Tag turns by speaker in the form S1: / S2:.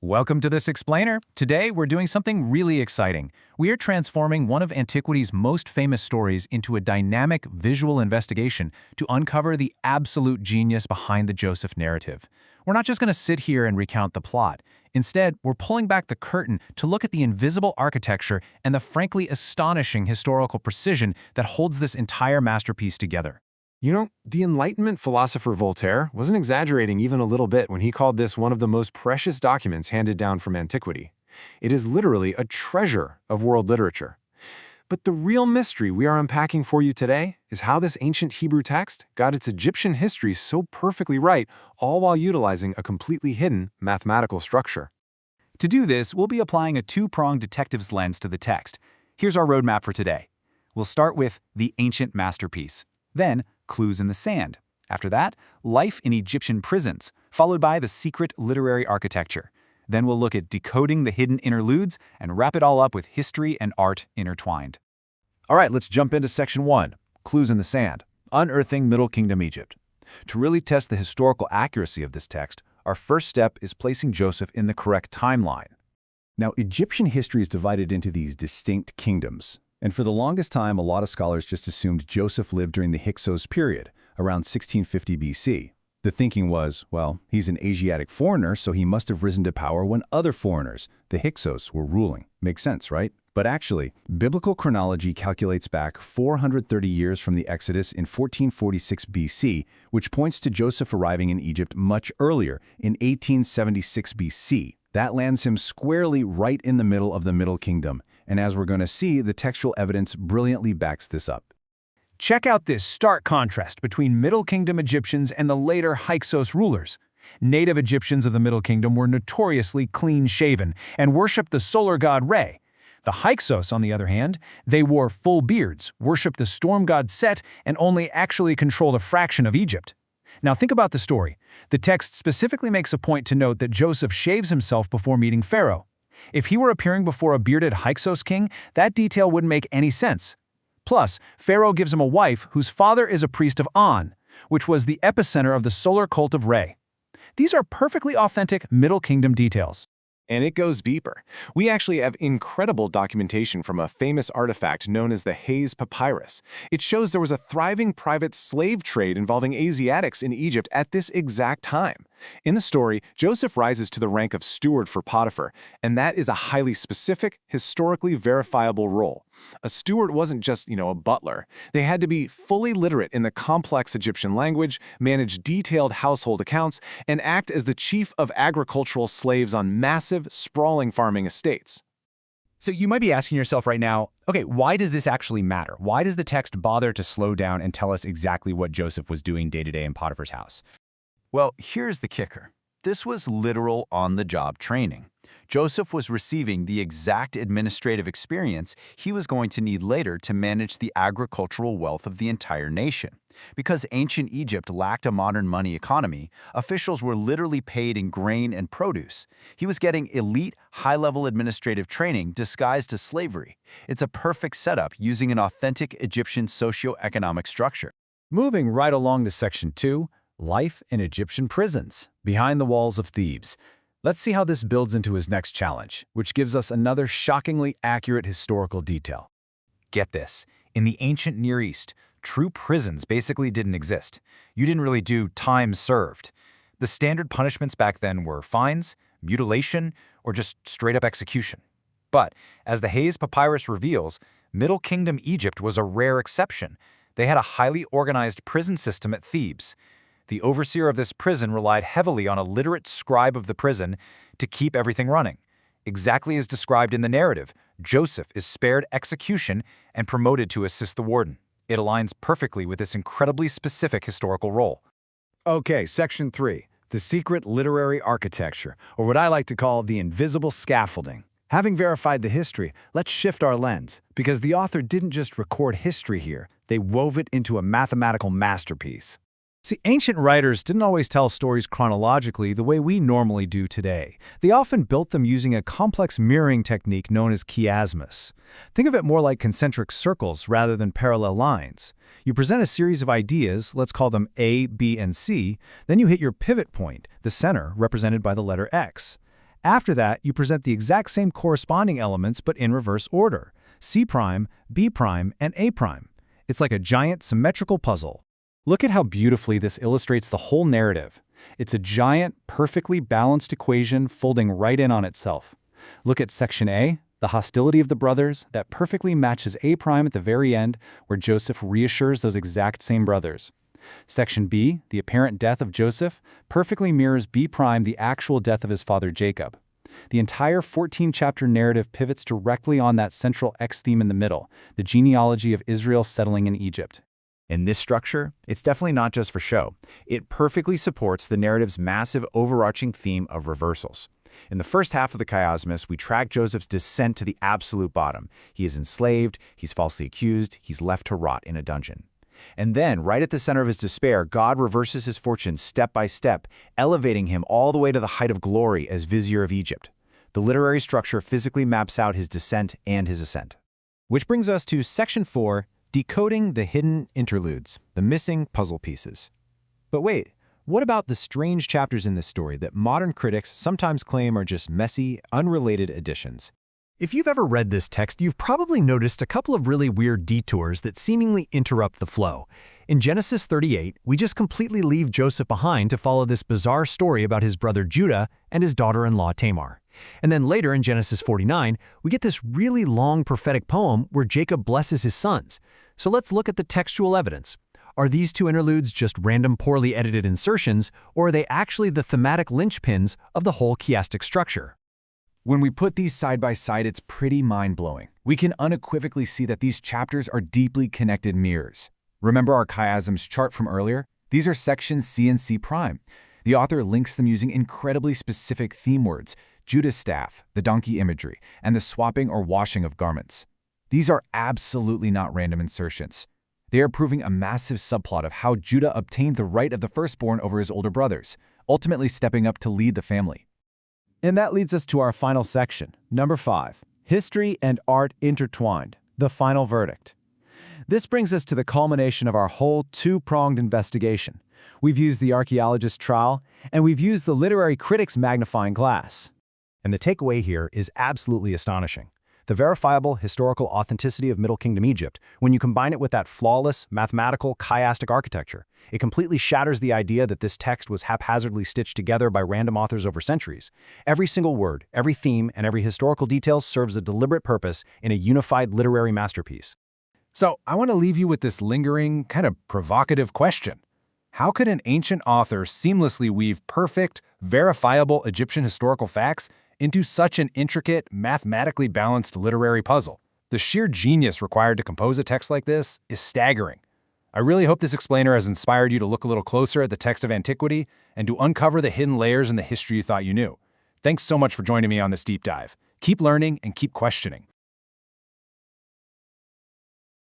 S1: Welcome to this explainer. Today, we're doing something really exciting. We are transforming one of antiquity's most famous stories into a dynamic visual investigation to uncover the absolute genius behind the Joseph narrative. We're not just going to sit here and recount the plot. Instead, we're pulling back the curtain to look at the invisible architecture and the frankly astonishing historical precision that holds this entire masterpiece together.
S2: You know, the Enlightenment philosopher Voltaire wasn't exaggerating even a little bit when he called this one of the most precious documents handed down from antiquity. It is literally a treasure of world literature. But the real mystery we are unpacking for you today is how this ancient Hebrew text got its Egyptian history so perfectly right, all while utilizing a completely hidden mathematical structure.
S1: To do this, we'll be applying a two-pronged detective's lens to the text. Here's our roadmap for today. We'll start with the ancient masterpiece. Then, clues in the sand. After that, life in Egyptian prisons, followed by the secret literary architecture. Then we'll look at decoding the hidden interludes and wrap it all up with history and art intertwined.
S3: All right, let's jump into Section 1, Clues in the Sand, Unearthing Middle Kingdom Egypt. To really test the historical accuracy of this text, our first step is placing Joseph in the correct timeline.
S4: Now, Egyptian history is divided into these distinct kingdoms. And for the longest time, a lot of scholars just assumed Joseph lived during the Hyksos period, around 1650 BC. The thinking was, well, he's an Asiatic foreigner, so he must have risen to power when other foreigners, the Hyksos, were ruling. Makes sense, right? But actually, biblical chronology calculates back 430 years from the Exodus in 1446 BC, which points to Joseph arriving in Egypt much earlier, in 1876 BC. That lands him squarely right in the middle of the Middle Kingdom. And as we're going to see, the textual evidence brilliantly backs this up.
S1: Check out this stark contrast between Middle Kingdom Egyptians and the later Hyksos rulers. Native Egyptians of the Middle Kingdom were notoriously clean-shaven and worshipped the solar god Re. The Hyksos, on the other hand, they wore full beards, worshipped the storm god Set, and only actually controlled a fraction of Egypt. Now think about the story. The text specifically makes a point to note that Joseph shaves himself before meeting Pharaoh. If he were appearing before a bearded Hyksos king, that detail wouldn't make any sense. Plus, Pharaoh gives him a wife whose father is a priest of On, which was the epicenter of the solar cult of Re. These are perfectly authentic Middle Kingdom details.
S2: And it goes deeper. We actually have incredible documentation from a famous artifact known as the Hayes Papyrus. It shows there was a thriving private slave trade involving Asiatics in Egypt at this exact time. In the story, Joseph rises to the rank of steward for Potiphar, and that is a highly specific, historically verifiable role. A steward wasn't just, a butler. They had to be fully literate in the complex Egyptian language, manage detailed household accounts, and act as the chief of agricultural slaves on massive, sprawling farming estates.
S1: So you might be asking yourself right now, okay, why does this actually matter? Why does the text bother to slow down and tell us exactly what Joseph was doing day-to-day in Potiphar's house?
S3: Well, here's the kicker. This was literal on-the-job training. Joseph was receiving the exact administrative experience he was going to need later to manage the agricultural wealth of the entire nation. Because ancient Egypt lacked a modern money economy, officials were literally paid in grain and produce. He was getting elite, high-level administrative training disguised as slavery. It's a perfect setup using an authentic Egyptian socio-economic structure.
S1: Moving right along to Section 2, Life in Egyptian Prisons, Behind the Walls of Thebes. Let's see how this builds into his next challenge, which gives us another shockingly accurate historical detail. Get this. In the ancient Near East, true prisons basically didn't exist. You didn't really do time served. The standard punishments back then were fines, mutilation, or just straight-up execution. But, as the Hayes Papyrus reveals, Middle Kingdom Egypt was a rare exception. They had a highly organized prison system at Thebes. The overseer of this prison relied heavily on a literate scribe of the prison to keep everything running. Exactly as described in the narrative, Joseph is spared execution and promoted to assist the warden. It aligns perfectly with this incredibly specific historical role.
S5: Okay, Section 3, the secret literary architecture, or what I like to call the invisible scaffolding. Having verified the history, let's shift our lens, because the author didn't just record history here, they wove it into a mathematical masterpiece.
S1: See, ancient writers didn't always tell stories chronologically the way we normally do today. They often built them using a complex mirroring technique known as chiasmus. Think of it more like concentric circles rather than parallel lines. You present a series of ideas, let's call them A, B, and C, then you hit your pivot point, the center represented by the letter X.
S4: After that, you present the exact same corresponding elements but in reverse order: C prime, B prime, and A prime. It's like a giant symmetrical puzzle.
S1: Look at how beautifully this illustrates the whole narrative. It's a giant, perfectly balanced equation folding right in on itself. Look at section A, the hostility of the brothers, that perfectly matches A prime at the very end, where Joseph reassures those exact same brothers. Section B, the apparent death of Joseph, perfectly mirrors B prime, the actual death of his father Jacob. The entire 14-chapter narrative pivots directly on that central X theme in the middle, the genealogy of Israel settling in Egypt.
S2: In this structure, it's definitely not just for show. It perfectly supports the narrative's massive overarching theme of reversals. In the first half of the chiasmus, we track Joseph's descent to the absolute bottom. He is enslaved, he's falsely accused, he's left to rot in a dungeon. And then, right at the center of his despair, God reverses his fortune step by step, elevating him all the way to the height of glory as vizier of Egypt. The literary structure physically maps out his descent and his ascent. Which brings us to Section 4, Decoding the Hidden Interludes, the Missing Puzzle Pieces. But wait, what about the strange chapters in this story that modern critics sometimes claim are just messy, unrelated additions?
S6: If you've ever read this text, you've probably noticed a couple of really weird detours that seemingly interrupt the flow. In Genesis 38, we just completely leave Joseph behind to follow this bizarre story about his brother Judah and his daughter-in-law Tamar. And then later in Genesis 49, we get this really long prophetic poem where Jacob blesses his sons. So let's look at the textual evidence. Are these two interludes just random, poorly edited insertions, or are they actually the thematic linchpins of the whole chiastic structure?
S1: When we put these side by side, it's pretty mind-blowing. We can unequivocally see that these chapters are deeply connected mirrors. Remember our chiasms chart from earlier? These are sections C and C prime. The author links them using incredibly specific theme words: Judah's staff, the donkey imagery, and the swapping or washing of garments. These are absolutely not random insertions. They are proving a massive subplot of how Judah obtained the right of the firstborn over his older brothers, ultimately stepping up to lead the family.
S2: And that leads us to our final section, number 5, History and Art Intertwined, the Final Verdict. This brings us to the culmination of our whole two-pronged investigation. We've used the archaeologist's trowel, and we've used the literary critic's magnifying glass.
S5: And the takeaway here is absolutely astonishing. The verifiable historical authenticity of Middle Kingdom Egypt, when you combine it with that flawless, mathematical, chiastic architecture, it completely shatters the idea that this text was haphazardly stitched together by random authors over centuries. Every single word, every theme, and every historical detail serves a deliberate purpose in a unified literary masterpiece.
S2: So I want to leave you with this lingering, kind of provocative question. How could an ancient author seamlessly weave perfect, verifiable Egyptian historical facts into such an intricate, mathematically balanced literary puzzle? The sheer genius required to compose a text like this is staggering. I really hope this explainer has inspired you to look a little closer at the text of antiquity and to uncover the hidden layers in the history you thought you knew. Thanks so much for joining me on this deep dive. Keep learning and keep questioning.